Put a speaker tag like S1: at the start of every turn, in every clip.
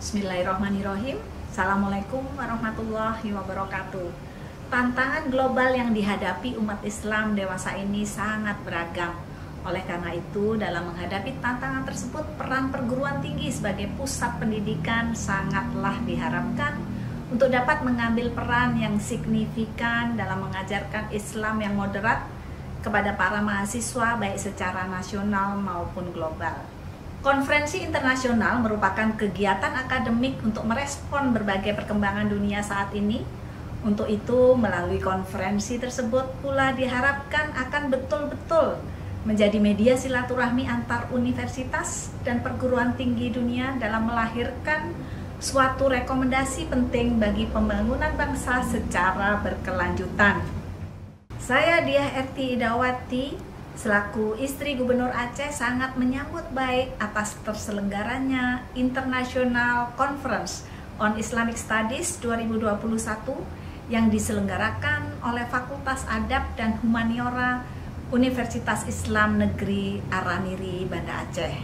S1: Bismillahirrahmanirrahim. Assalamualaikum warahmatullahi wabarakatuh. Tantangan global yang dihadapi umat Islam dewasa ini sangat beragam. Oleh karena itu, dalam menghadapi tantangan tersebut, peran perguruan tinggi sebagai pusat pendidikan sangatlah diharapkan untuk dapat mengambil peran yang signifikan dalam mengajarkan Islam yang moderat kepada para mahasiswa baik secara nasional maupun global. Konferensi internasional merupakan kegiatan akademik untuk merespon berbagai perkembangan dunia saat ini. Untuk itu, melalui konferensi tersebut pula diharapkan akan betul-betul menjadi media silaturahmi antar universitas dan perguruan tinggi dunia dalam melahirkan suatu rekomendasi penting bagi pembangunan bangsa secara berkelanjutan. Saya Diah Erti Idawati, selaku istri Gubernur Aceh, sangat menyambut baik atas terselenggaranya International Conference on Islamic Studies 2021 yang diselenggarakan oleh Fakultas Adab dan Humaniora Universitas Islam Negeri Araniri, Banda Aceh.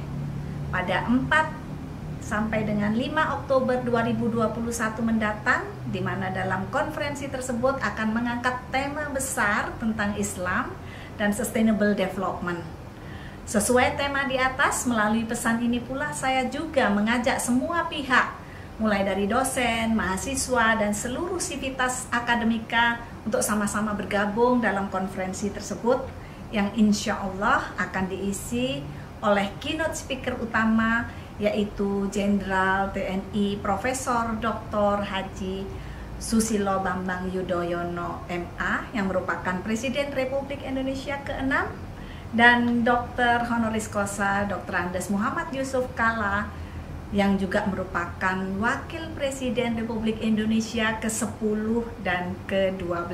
S1: Pada 4 sampai dengan 5 Oktober 2021 mendatang, di mana dalam konferensi tersebut akan mengangkat tema besar tentang Islam dan Sustainable Development. Sesuai tema di atas, melalui pesan ini pula saya juga mengajak semua pihak, mulai dari dosen, mahasiswa, dan seluruh sivitas akademika untuk sama-sama bergabung dalam konferensi tersebut yang insya Allah akan diisi oleh keynote speaker utama, yaitu Jenderal TNI Profesor Dr. Haji Susilo Bambang Yudhoyono MA yang merupakan Presiden Republik Indonesia ke-6, dan Dr. Honoris Causa Dr. Andes Muhammad Yusuf Kalla yang juga merupakan Wakil Presiden Republik Indonesia ke-10 dan ke-12.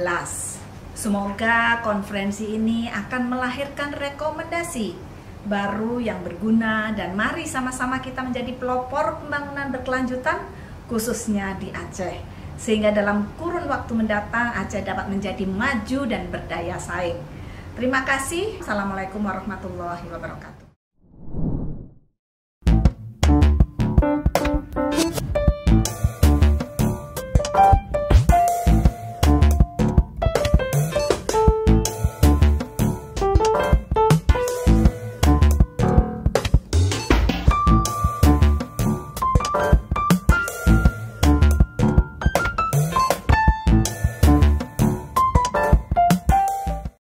S1: Semoga konferensi ini akan melahirkan rekomendasi baru yang berguna, dan mari sama-sama kita menjadi pelopor pembangunan berkelanjutan khususnya di Aceh, sehingga dalam kurun waktu mendatang Aceh dapat menjadi maju dan berdaya saing. Terima kasih. Assalamualaikum warahmatullahi wabarakatuh.